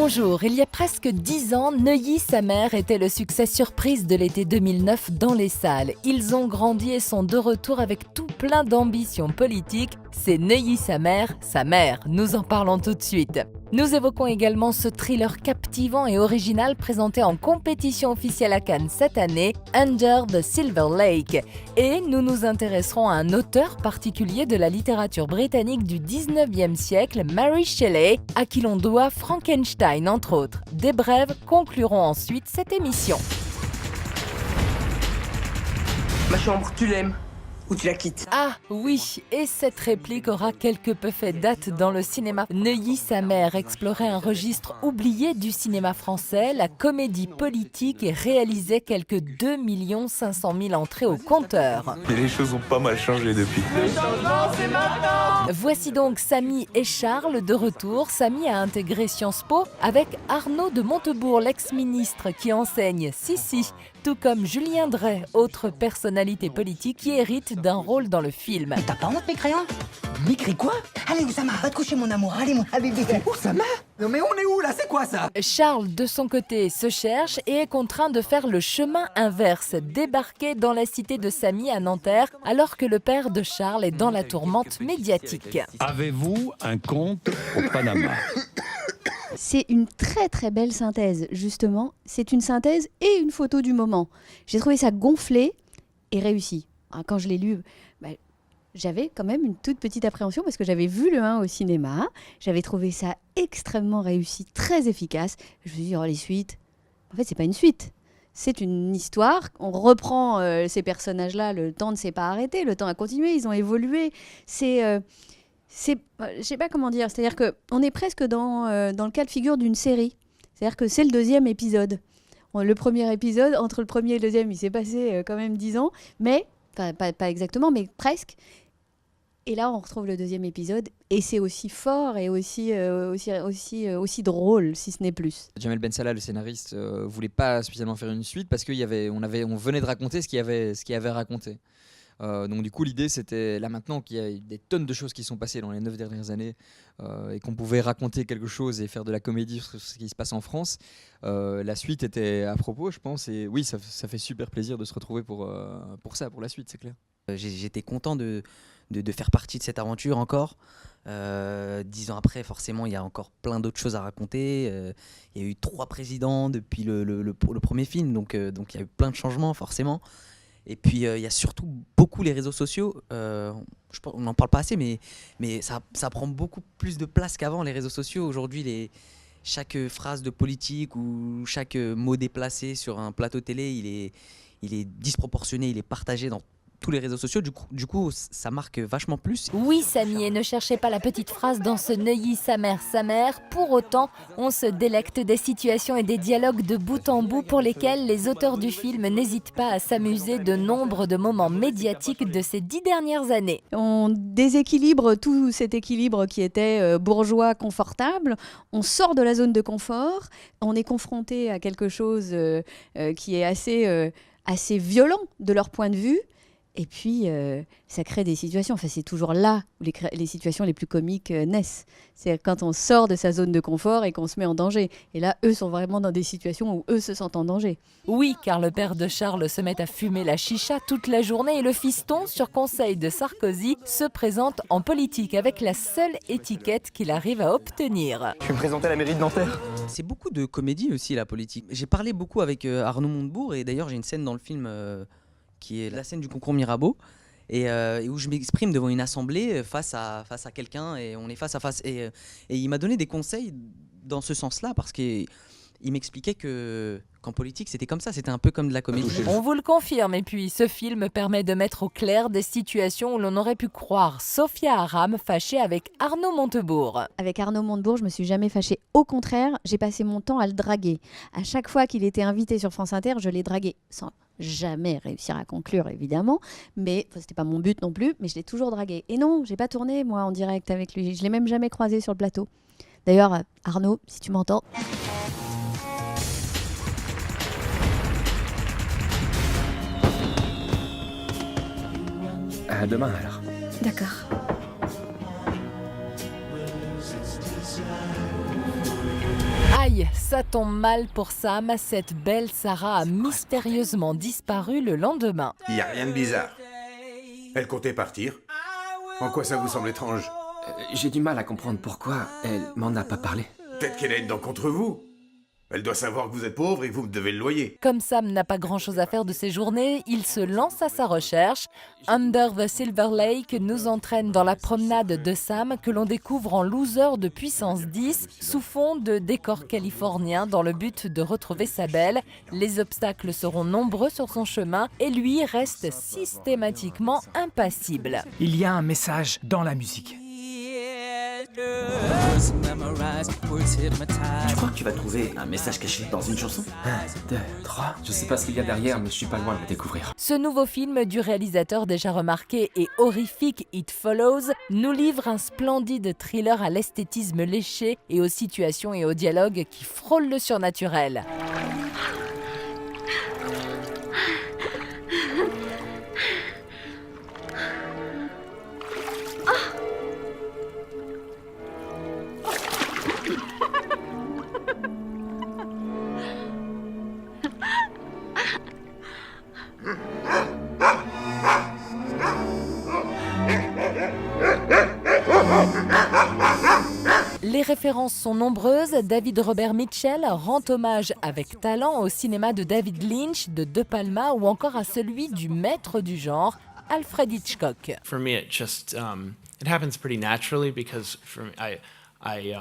Bonjour, il y a presque 10 ans, Neuilly-sa-mère était le succès surprise de l'été 2009 dans les salles. Ils ont grandi et sont de retour avec tout plein d'ambitions politiques. C'est Neuilly-sa-mère, sa mère. Nous en parlons tout de suite. Nous évoquons également ce thriller captivant et original présenté en compétition officielle à Cannes cette année, Under the Silver Lake. Et nous nous intéresserons à un auteur particulier de la littérature britannique du 19e siècle, Mary Shelley, à qui l'on doit Frankenstein entre autres. Des brèves concluront ensuite cette émission. Ma chambre, tu l'aimes ou tu la quittes? Ah oui, et cette réplique aura quelque peu fait date dans le cinéma. Neuilly-sa-mère explorait un registre oublié du cinéma français, la comédie politique, et réalisait quelques 2 500 000 entrées au compteur. Et les choses ont pas mal changé depuis. Le changement, c'est maintenant! Voici donc Samy et Charles de retour. Samy a intégré Sciences Po avec Arnaud de Montebourg, l'ex-ministre qui enseigne Si, tout comme Julien Dray, autre personnalité politique qui hérite d'un rôle dans le film. T'as pas honte, mes crayons? M'écris quoi? Allez, Oussama, va te coucher, mon amour. Allez, mon bébé. Oussama? Non mais on est où là? C'est quoi ça? Charles, de son côté, se cherche et est contraint de faire le chemin inverse, débarquer dans la cité de Samy à Nanterre, alors que le père de Charles est dans la tourmente médiatique. Avez-vous un compte au Panama? C'est une très très belle synthèse, justement. C'est une synthèse et une photo du moment. J'ai trouvé ça gonflé et réussi. Quand je l'ai lu, j'avais quand même une toute petite appréhension parce que j'avais vu le 1 au cinéma. J'avais trouvé ça extrêmement réussi, très efficace. Je me suis dit, oh, les suites, en fait, c'est pas une suite. C'est une histoire. On reprend ces personnages-là. Le temps ne s'est pas arrêté. Le temps a continué. Ils ont évolué. Je sais pas comment dire. C'est-à-dire qu'on est presque dans le cas de figure d'une série. C'est-à-dire que c'est le 2e épisode. Le premier épisode, entre le premier et le 2e, il s'est passé quand même 10 ans. Mais, pas exactement, mais presque. Et là, on retrouve le 2e épisode. Et c'est aussi fort et aussi drôle, si ce n'est plus. Jamel Ben Salah, le scénariste, voulait pas spécialement faire une suite parce qu'on venait de raconter ce qu'il avait raconté. Donc du coup l'idée c'était, là maintenant qu'il y a des tonnes de choses qui sont passées dans les 9 dernières années et qu'on pouvait raconter quelque chose et faire de la comédie sur ce qui se passe en France, la suite était à propos je pense, et oui ça fait super plaisir de se retrouver pour la suite, c'est clair. J'étais content de faire partie de cette aventure encore. 10 ans après, forcément, il y a encore plein d'autres choses à raconter. Il y a eu 3 présidents depuis le premier film, donc il y a eu plein de changements forcément. Et puis il y a surtout beaucoup les réseaux sociaux. On n'en parle pas assez, mais ça prend beaucoup plus de place qu'avant, les réseaux sociaux. Aujourd'hui, chaque phrase de politique ou chaque mot déplacé sur un plateau télé, il est disproportionné, il est partagé dans tous les réseaux sociaux. Du coup, ça marque vachement plus. Oui, Samy, et ne cherchez pas la petite phrase dans ce Neuilly-sa-mère, sa mère. Pour autant, on se délecte des situations et des dialogues de bout en bout pour lesquels les auteurs du film n'hésitent pas à s'amuser de nombre de moments médiatiques de ces 10 dernières années. On déséquilibre tout cet équilibre qui était bourgeois, confortable. On sort de la zone de confort. On est confronté à quelque chose qui est assez violent de leur point de vue. Et puis, ça crée des situations. Enfin, c'est toujours là où les situations les plus comiques naissent. C'est quand on sort de sa zone de confort et qu'on se met en danger. Et là, eux sont vraiment dans des situations où eux se sentent en danger. Oui, car le père de Charles se met à fumer la chicha toute la journée et le fiston, sur conseil de Sarkozy, se présente en politique avec la seule étiquette qu'il arrive à obtenir. Je vais me présenter à la mairie de Nanterre. C'est beaucoup de comédie aussi, la politique. J'ai parlé beaucoup avec Arnaud Montebourg, et d'ailleurs, j'ai une scène dans le film qui est la scène du concours Mirabeau, et où je m'exprime devant une assemblée face à quelqu'un, et on est face à face. Et il m'a donné des conseils dans ce sens-là, parce qu'il m'expliquait qu'en politique, c'était comme ça, c'était un peu comme de la comédie. On vous le confirme, et puis ce film permet de mettre au clair des situations où l'on aurait pu croire Sophia Aram fâchée avec Arnaud Montebourg. Avec Arnaud Montebourg, je me suis jamais fâchée. Au contraire, j'ai passé mon temps à le draguer. À chaque fois qu'il était invité sur France Inter, je l'ai dragué. Sans jamais réussir à conclure, évidemment. Mais c'était pas mon but non plus, mais je l'ai toujours dragué. Et non, j'ai pas tourné, moi, en direct avec lui. Je l'ai même jamais croisé sur le plateau. D'ailleurs, Arnaud, si tu m'entends... À demain alors. D'accord. Aïe, Aïe, ça tombe mal pour Sam, cette belle Sarah a mystérieusement disparu le lendemain. Il n'y a rien de bizarre. Elle comptait partir. En quoi ça vous semble étrange? J'ai du mal à comprendre pourquoi elle m'en a pas parlé. Peut-être qu'elle est dedans contre vous. Elle doit savoir que vous êtes pauvre et que vous me devez le loyer. Comme Sam n'a pas grand-chose à faire de ses journées, il se lance à sa recherche. Under the Silver Lake nous entraîne dans la promenade de Sam que l'on découvre en loser de puissance 10 sous fond de décor californien dans le but de retrouver sa belle. Les obstacles seront nombreux sur son chemin et lui reste systématiquement impassible. Il y a un message dans la musique. Tu crois que tu vas trouver un message caché dans une chanson? 1, 2, 3. Je sais pas ce qu'il y a derrière, mais je suis pas loin de le découvrir. Ce nouveau film du réalisateur déjà remarqué et horrifique It Follows nous livre un splendide thriller à l'esthétisme léché et aux situations et aux dialogues qui frôlent le surnaturel. Les références sont nombreuses. David Robert Mitchell rend hommage avec talent au cinéma de David Lynch, de De Palma ou encore à celui du maître du genre, Alfred Hitchcock. For me, it just it happens pretty naturally because for me, I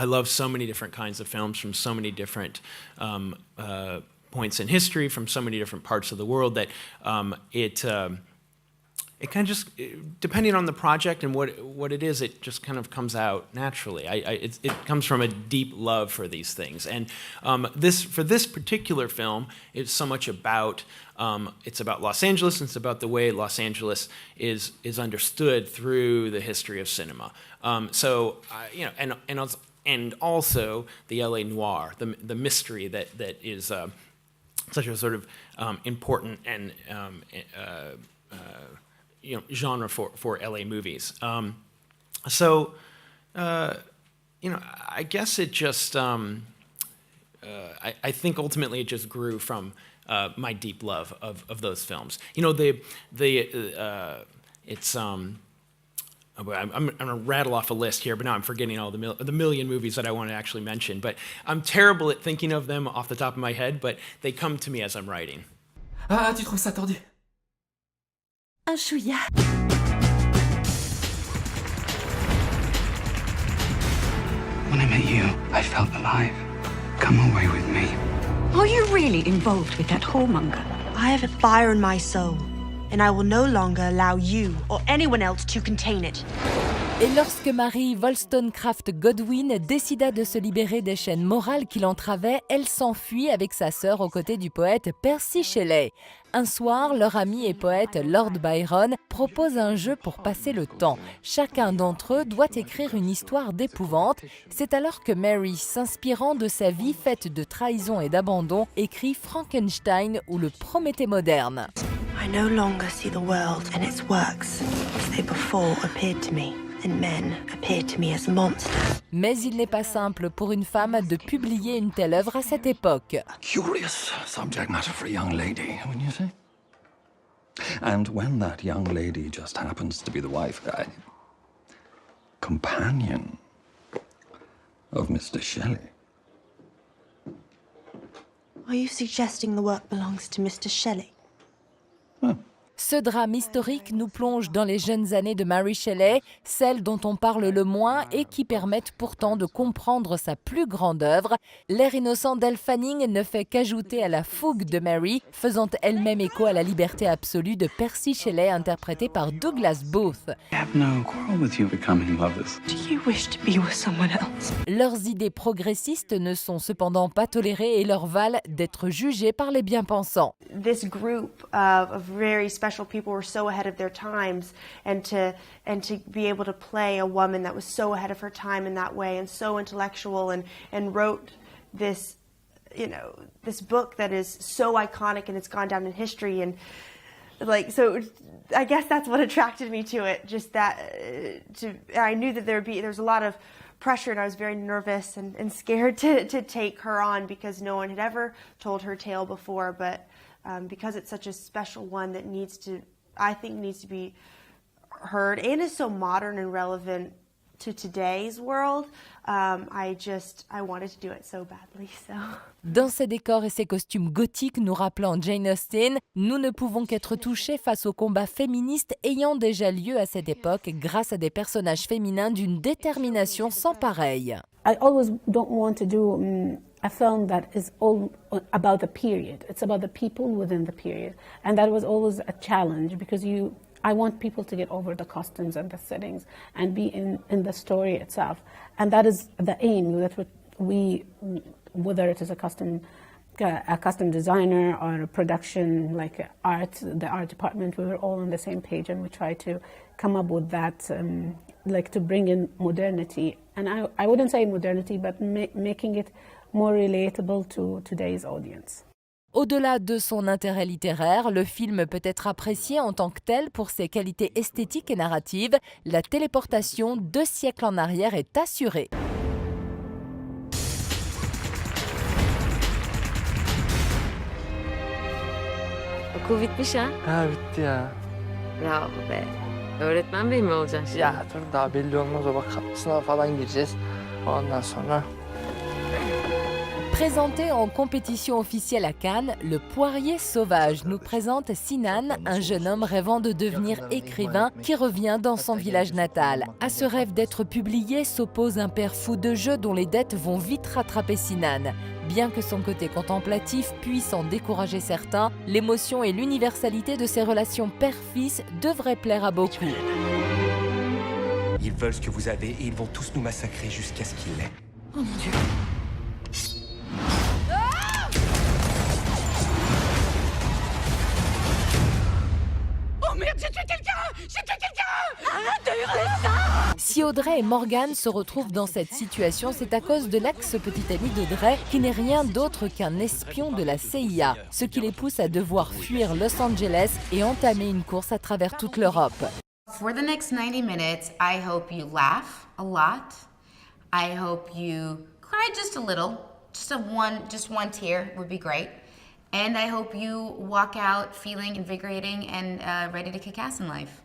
love so many different kinds of films from so many different points in history, from so many different parts of the world that it kind of just, depending on the project and what it is, it just kind of comes out naturally. It comes from a deep love for these things. And for this particular film, it's so much about, it's about Los Angeles, and it's about the way Los Angeles is understood through the history of cinema. And also the LA noir, the mystery that is such a sort of important and genre for LA movies. I guess it just, I think ultimately it just grew from my deep love of those films. I'm going to rattle off a list here, but now I'm forgetting all the million movies that I want to actually mention. But I'm terrible at thinking of them off the top of my head, but they come to me as I'm writing. Ah, tu trouves ça tordu? Un chouïa. When I met you, I felt alive. Come away with me. Are you really involved with that whoremonger? I have a fire in my soul, and I will no longer allow you or anyone else to contain it. Et lorsque Mary Wollstonecraft Godwin décida de se libérer des chaînes morales qui l'entravaient, elle s'enfuit avec sa sœur aux côtés du poète Percy Shelley. Un soir, leur ami et poète Lord Byron propose un jeu pour passer le temps. Chacun d'entre eux doit écrire une histoire d'épouvante. C'est alors que Mary, s'inspirant de sa vie faite de trahison et d'abandon, écrit Frankenstein ou le Prométhée moderne. I no longer see the world and its works as they before appeared to me. And men appear to me as monsters. Mais il n'est pas simple pour une femme de publier une telle œuvre à cette époque. Curious subject matter for a young lady, wouldn't you say? And when that young lady just happens to be the wife, companion of Mr. Shelley. Are you suggesting the work belongs to Mr. Shelley? Ce drame historique nous plonge dans les jeunes années de Mary Shelley, celles dont on parle le moins et qui permettent pourtant de comprendre sa plus grande œuvre. L'air innocent d'Elle Fanning ne fait qu'ajouter à la fougue de Mary, faisant elle-même écho à la liberté absolue de Percy Shelley interprété par Douglas Booth. I have no quarrel with you becoming lovers. Do you wish to be with someone else? Leurs idées progressistes ne sont cependant pas tolérées et leur valent d'être jugées par les bien-pensants. This group of very special people were so ahead of their times, and to be able to play a woman that was so ahead of her time in that way and so intellectual and wrote this, this book that is so iconic and it's gone down in history, and so I guess that's what attracted me to it. Just that I knew that there's a lot of pressured. I was very nervous and scared to take her on because no one had ever told her tale before. But because it's such a special one that I think needs to be heard and is so modern and relevant to today's world, I wanted to do it so badly. So. Dans ses décors et ses costumes gothiques nous rappelant Jane Austen, nous ne pouvons qu'être touchés face aux combats féministes ayant déjà lieu à cette époque grâce à des personnages féminins d'une détermination sans pareille. I always don't want to do a film that is all about the period. It's about the people within the period. And that was always a challenge because I want people to get over the costumes and the settings and be in the story itself. And that is the aim, that we whether it is a costume designer or a production, like the art department, we were all on the same page and we try to come up with that, like to bring in modernity. And I wouldn't say modernity, but making it more relatable to today's audience. Au-delà de son intérêt littéraire, le film peut être apprécié en tant que tel pour ses qualités esthétiques et narratives. La téléportation 2 siècles en arrière est assurée. Okul bitmiş ha? Ha bitti ya. Bravo be. Öğretmen bey mi olacaksın şimdi? Ya dur daha belli olmaz o bakalım. Sınava falan gireceğiz. Ondan sonra... Présenté en compétition officielle à Cannes, Le Poirier sauvage nous présente Sinan, un jeune homme rêvant de devenir écrivain qui revient dans son village natal. À ce rêve d'être publié s'oppose un père fou de jeu dont les dettes vont vite rattraper Sinan. Bien que son côté contemplatif puisse en décourager certains, l'émotion et l'universalité de ses relations père-fils devraient plaire à beaucoup. Ils veulent ce que vous avez et ils vont tous nous massacrer jusqu'à ce qu'ils l'aient. Oh mon Dieu. Oh merde, j'ai tué quelqu'un! Arrête de hurler ça! Si Audrey et Morgan se retrouvent dans cette situation, c'est à cause de l'ex-petite amie d'Audrey qui n'est rien d'autre qu'un espion de la CIA, ce qui les pousse à devoir fuir Los Angeles et entamer une course à travers toute l'Europe. For the next 90 minutes, I hope you laugh a lot. I hope you cry just a little. Just one tear would be great. And I hope you walk out feeling invigorating and ready to kick ass in life.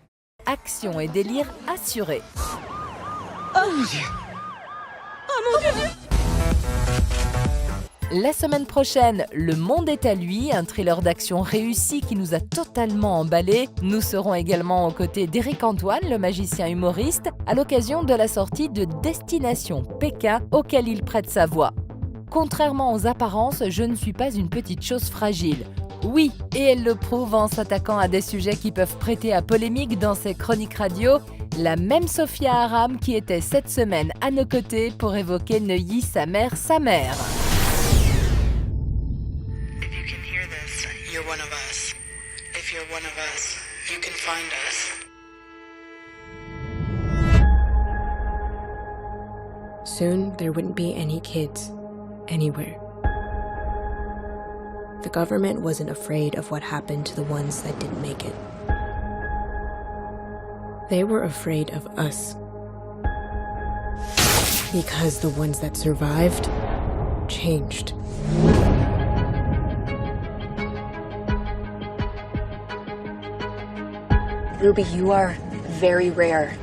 Action et délire assurés. Oh mon Dieu! Oh mon Dieu! La semaine prochaine, Le Monde est à lui, un thriller d'action réussi qui nous a totalement emballés. Nous serons également aux côtés d'Éric Antoine, le magicien humoriste, à l'occasion de la sortie de Destination Pékin, auquel il prête sa voix. Contrairement aux apparences, je ne suis pas une petite chose fragile. Oui, et elle le prouve en s'attaquant à des sujets qui peuvent prêter à polémique dans ses chroniques radio, la même Sophia Aram qui était cette semaine à nos côtés pour évoquer Neuilly, sa mère. If you can hear this, you're one of us. If you're one of us, you can find us. Soon, there wouldn't be any kids anywhere. The government wasn't afraid of what happened to the ones that didn't make it. They were afraid of us. Because the ones that survived changed. Ruby, you are very rare.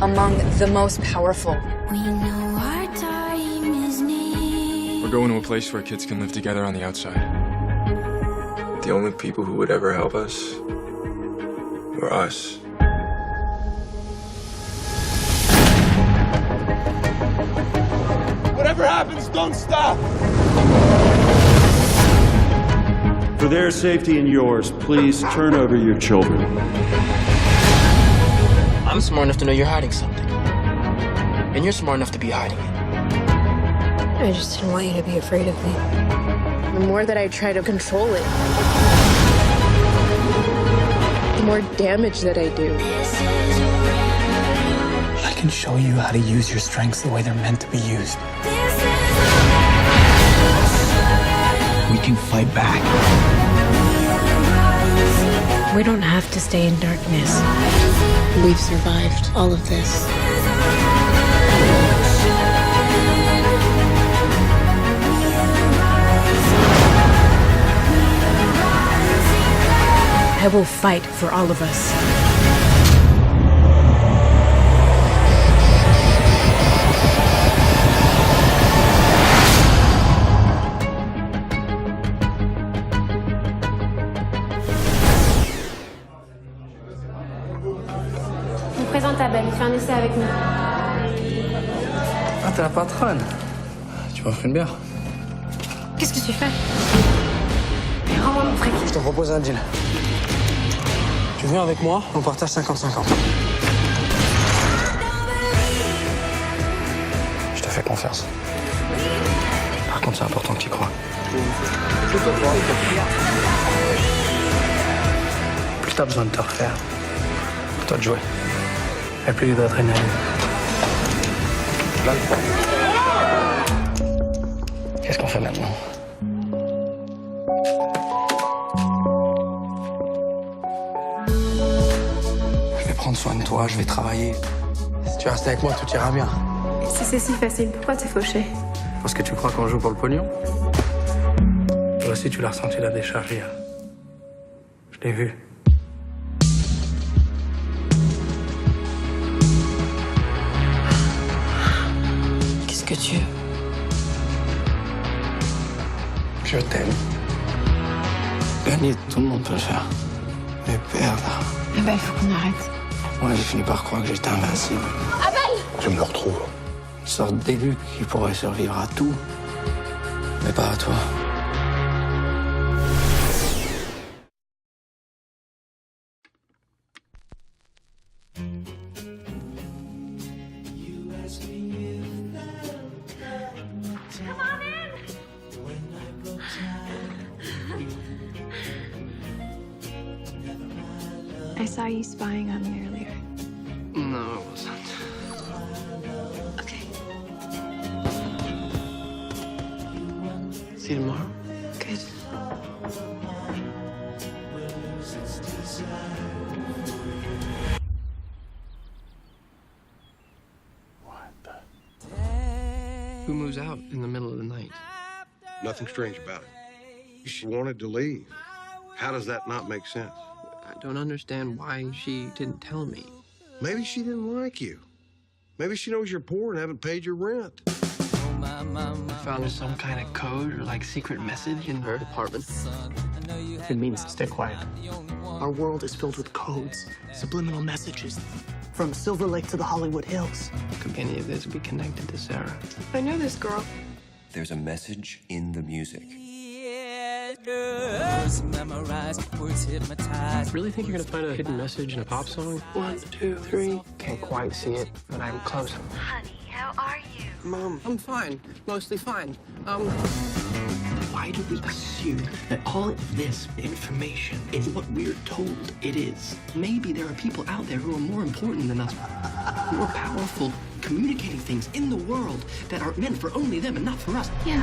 Among the most powerful. We know our time is near. We're going to a place where kids can live together on the outside. The only people who would ever help us were us. Whatever happens, don't stop! For their safety and yours, please turn over your children. I'm smart enough to know you're hiding something. And you're smart enough to be hiding it. I just didn't want you to be afraid of me. The more that I try to control it, the more damage that I do. I can show you how to use your strengths the way they're meant to be used. We can fight back. We don't have to stay in darkness. We've survived all of this. I will fight for all of us. Je vous présente Abel, il fait un essai avec nous. Ah, t'es la patronne. Tu m'offres une bière? Qu'est-ce que tu fais? Rends-moi mon fric. Je te propose un deal. Tu viens avec moi, on partage 50-50. Je te fais confiance. Par contre, c'est important que tu y crois. Plus t'as besoin de te refaire, pour toi de jouer. Et plus d'adrénaline. Là. Qu'est-ce qu'on fait maintenant? Je vais prendre soin de toi, je vais travailler. Si tu restes avec moi, tout ira bien. Si c'est si facile, pourquoi t'es fauché? Parce que tu crois qu'on joue pour le pognon? Toi aussi, tu l'as ressenti la décharge hier. Je l'ai vu. Qu'est-ce que tu veux? Je t'aime. Gagner, tout le monde peut le faire. Mais perdre... Ah bah, il faut qu'on arrête. Moi, j'ai fini par croire que j'étais invincible. Abel! Je me retrouve. Une sorte d'élu qui pourrait survivre à tout, mais pas à toi. I saw you spying on me earlier. No, it wasn't. Okay. See you tomorrow. Good. Who moves out in the middle of the night? Nothing strange about it. She wanted to leave. How does that not make sense? I don't understand why she didn't tell me. Maybe she didn't like you. Maybe she knows you're poor and haven't paid your rent. I found some kind of code or like secret message in her apartment. It means stay quiet. Our world is filled with codes, subliminal messages, from Silver Lake to the Hollywood Hills. Could any of this be connected to Sarah? I know this girl. There's a message in the music. Really think you're gonna find a hidden message in a pop song? 1, 2, 3. Can't quite see it, but I'm close. Honey, how are you? Mom, I'm fine. Mostly fine. Why do we assume that all of this information is what we're told it is? Maybe there are people out there who are more important than us, more powerful, communicating things in the world that are meant for only them and not for us. Yeah.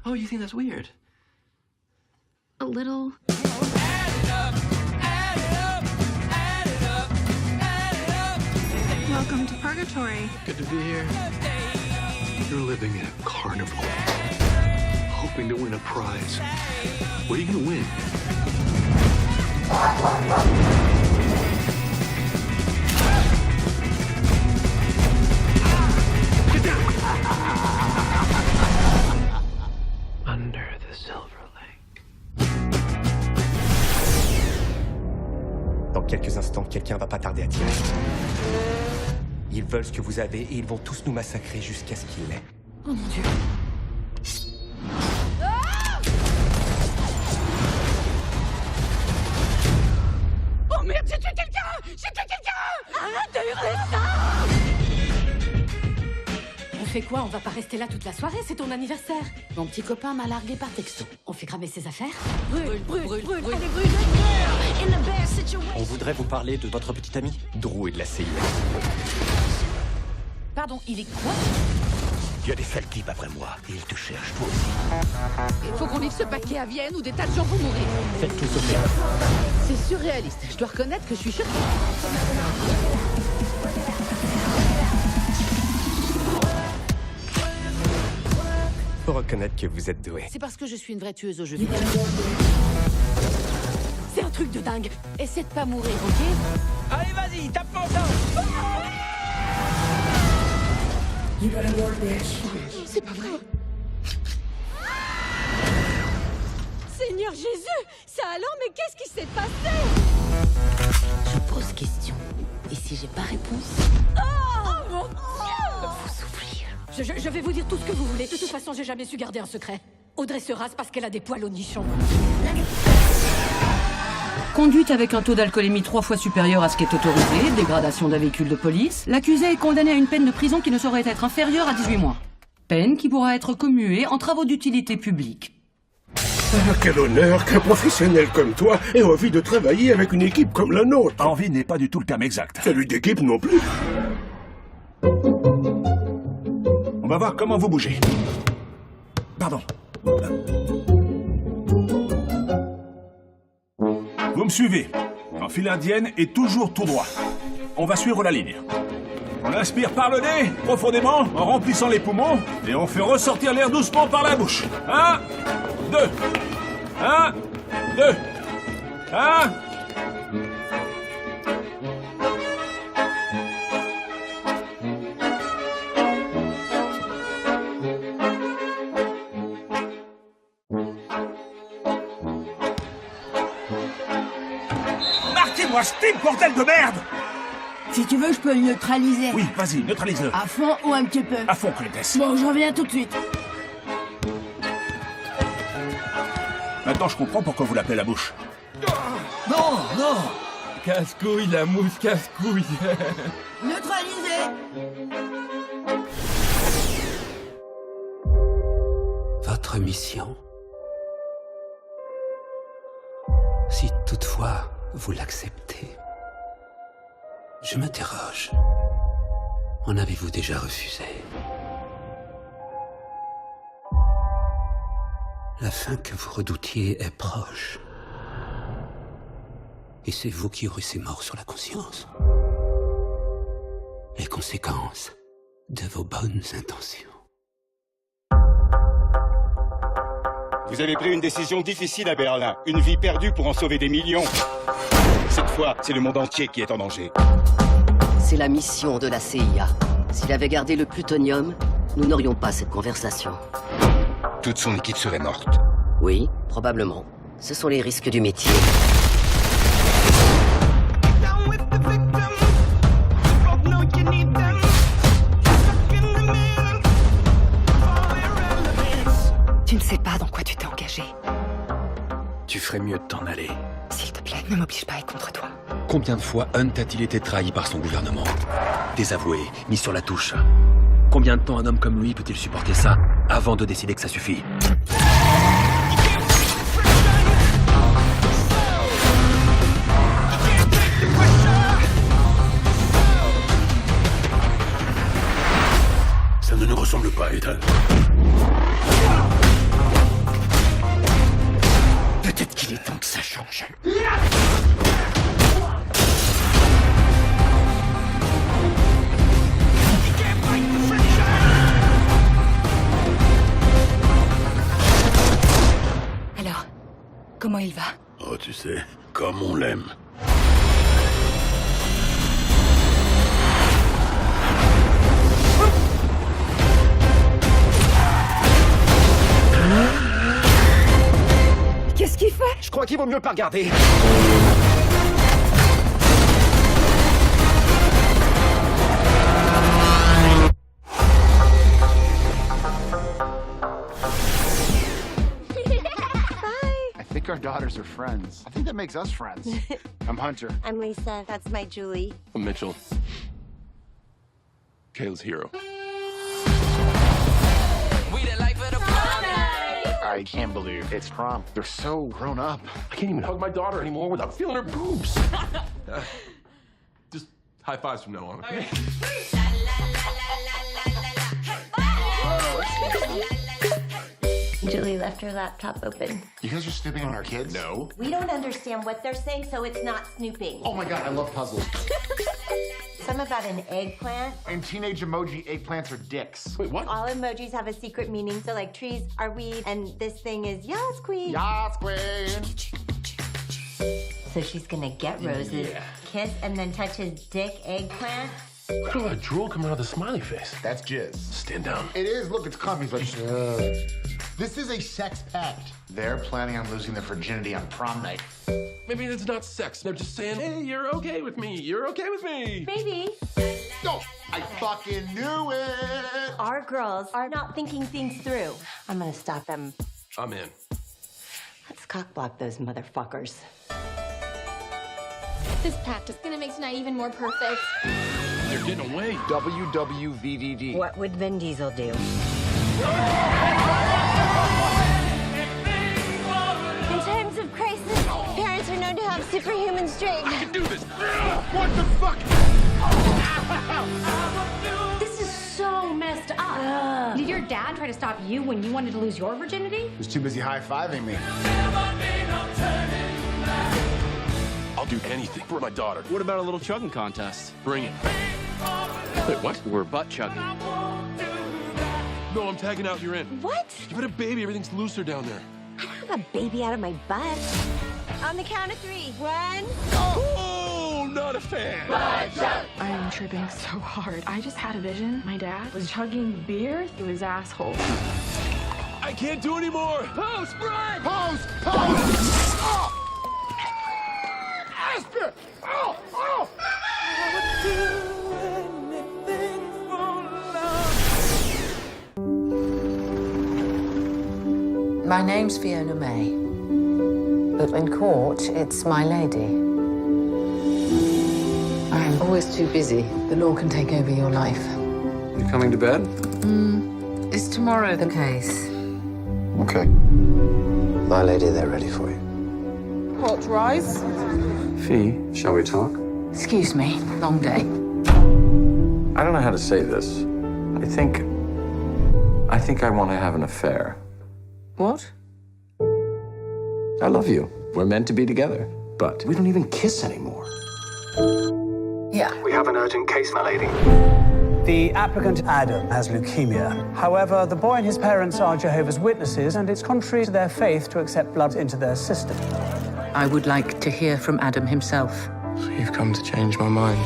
Oh, you think that's weird? A little. Welcome to Purgatory. Good to be here. You're living in a carnival, hoping to win a prize. What are you gonna win? Get down! Under the Silver Lake. Dans quelques instants, quelqu'un va pas tarder à tirer. Ils veulent ce que vous avez et ils vont tous nous massacrer jusqu'à ce qu'il l'ait. Oh mon Dieu. Oh merde, j'ai tué quelqu'un! J'ai tué quelqu'un! Arrête de hurler ça! On fait quoi? On va pas rester là toute la soirée, c'est ton anniversaire. Mon petit copain m'a largué par texto. On fait cramer ses affaires? Brûle, brûle, brûle, brûle, brûle. Allez, brûle. On voudrait vous parler de votre petit ami, Drew et de la CIA. Pardon, il est quoi? Il y a des sales types après moi et ils te cherchent toi aussi. Il faut qu'on livre ce paquet à Vienne ou des tas de gens vont mourir. Faites tout sauter. C'est surréaliste, je dois reconnaître que je suis choquée. Faut reconnaître que vous êtes doué. C'est parce que je suis une vraie tueuse aux jeux vidéo. C'est truc de dingue. Essaie de pas mourir, ok? Allez, vas-y, tape fort. C'est pas vrai. Seigneur Jésus, ça alors, mais qu'est-ce qui s'est passé? Je pose question. Et si j'ai pas réponse? Oh mon Dieu! Faut s'ouvrir. Je vais vous dire tout ce que vous voulez. De toute façon, j'ai jamais su garder un secret. Audrey se rase parce qu'elle a des poils au nichon. Conduite avec un taux d'alcoolémie 3 fois supérieur à ce qui est autorisé, dégradation d'un véhicule de police, l'accusé est condamné à une peine de prison qui ne saurait être inférieure à 18 mois. Peine qui pourra être commuée en travaux d'utilité publique. Ah, quel honneur qu'un professionnel comme toi ait envie de travailler avec une équipe comme la nôtre. Envie n'est pas du tout le terme exact. Celui d'équipe non plus. On va voir comment vous bougez. Pardon. Vous me suivez. En file indienne et toujours tout droit. On va suivre la ligne. On inspire par le nez, profondément, en remplissant les poumons, et on fait ressortir l'air doucement par la bouche. 1, 2. 1, 2. 1. Marquez-moi Steve, bordel de merde! Si tu veux, je peux le neutraliser. Oui, vas-y, neutralise-le. À fond ou un petit peu? À fond, Clétesse. Bon, je reviens tout de suite. Maintenant, je comprends pourquoi vous l'appelez la bouche. Non, non! Casse-couille, la mousse casse-couille. Neutralisé. Votre mission, si toutefois vous l'acceptez, je m'interroge. En avez-vous déjà refusé? La fin que vous redoutiez est proche. Et c'est vous qui aurez ces morts sur la conscience. Les conséquences de vos bonnes intentions. Vous avez pris une décision difficile à Berlin. Une vie perdue pour en sauver des millions. Cette fois, c'est le monde entier qui est en danger. C'est la mission de la CIA. S'il avait gardé le plutonium, nous n'aurions pas cette conversation. Toute son équipe serait morte. Oui, probablement. Ce sont les risques du métier. Tu ne sais pas dans quoi tu t'es engagé. Tu ferais mieux de t'en aller. S'il te plaît, ne m'oblige pas à être contre toi. Combien de fois Hunt a-t-il été trahi par son gouvernement? Désavoué, mis sur la touche. Combien de temps un homme comme lui peut-il supporter ça avant de décider que ça suffit? Ça ne nous ressemble pas, Ethan. Peut-être qu'il est temps que ça change. Alors, comment il va? Oh, tu sais, comme on l'aime. Qu'est-ce qu'il fait? Je crois qu'il vaut mieux pas regarder. I think our daughters are friends. I think that makes us friends. I'm Hunter. I'm Lisa. That's my Julie. I'm Mitchell. Kayla's hero. I can't believe it's prom. They're so grown up. I can't even hug my daughter anymore without feeling her boobs. Just high fives from now on. Okay? Julie left her laptop open. You guys are snooping on our kids? No. We don't understand what they're saying, so it's not snooping. Oh my god, I love puzzles. Some about an eggplant. And teenage emoji eggplants are dicks. Wait, what? All emojis have a secret meaning, so like trees are weed, and this thing is Yas Queen. Yas Queen. So she's gonna get Rose's, kiss, and then touch his dick eggplant? Look at all that drool coming out of the smiley face. That's jizz. Stand down. It is. Look, it's coming, but this is a sex pact. They're planning on losing their virginity on prom night. Maybe it's not sex. They're just saying, hey, you're okay with me. You're okay with me. Maybe. No, I fucking knew it. Our girls are not thinking things through. I'm gonna stop them. I'm in. Let's cockblock those motherfuckers. This pact is gonna make tonight even more perfect. They're getting away. WWVDD. What would Vin Diesel do? In times of crisis, parents are known to have superhuman strength. I can do this. What the fuck? This is so messed up. Did your dad try to stop you when you wanted to lose your virginity? He was too busy high-fiving me. I'll do anything for my daughter. What about a little chugging contest? Bring it. Wait, what? We're butt chugging. No, I'm tagging out. You're in. What? You've had a baby. Everything's looser down there. I don't have a baby out of my butt. On the count of 3. 1. Oh, not a fan. I am tripping so hard. I just had a vision. My dad was chugging beer through his asshole. I can't do anymore. Post, Brian! Post! Oh! Asper! Oh! Oh! My name's Fiona May, but in court, it's my lady. I'm always too busy. The law can take over your life. You coming to bed? Is tomorrow the case? Okay. My lady, they're ready for you. Court rise. Fee, shall we talk? Excuse me, long day. I don't know how to say this. I think I want to have an affair. What? I love you. We're meant to be together. But we don't even kiss anymore. Yeah. We have an urgent case, my lady. The applicant, Adam, has leukemia. However, the boy and his parents are Jehovah's Witnesses, and it's contrary to their faith to accept blood into their system. I would like to hear from Adam himself. You've come to change my mind.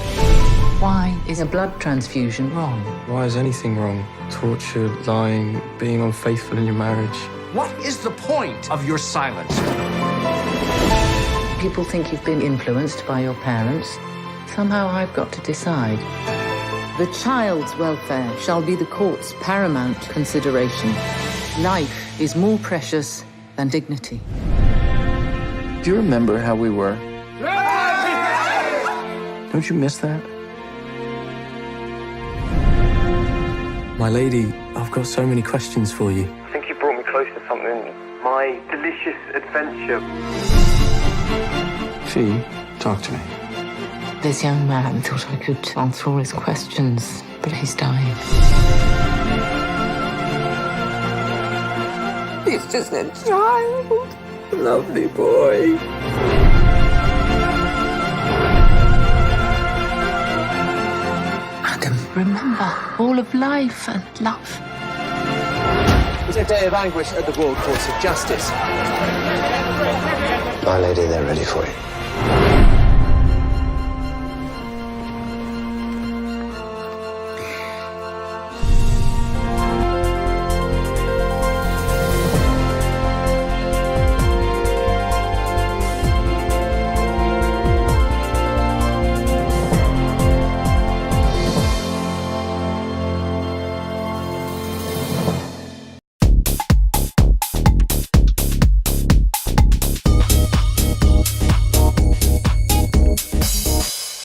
Why is a blood transfusion wrong? Why is anything wrong? Torture, lying, being unfaithful in your marriage. What is the point of your silence? People think you've been influenced by your parents. Somehow I've got to decide. The child's welfare shall be the court's paramount consideration. Life is more precious than dignity. Do you remember how we were? Don't you miss that? My lady, I've got so many questions for you. I think you brought me close to something. My delicious adventure. Fee, talk to me. This young man thought I could answer all his questions, but he's dying. He's just a child. Lovely boy. Adam, remember all of life and love. It's a day of anguish at the World Courts of Justice. My lady, they're ready for you.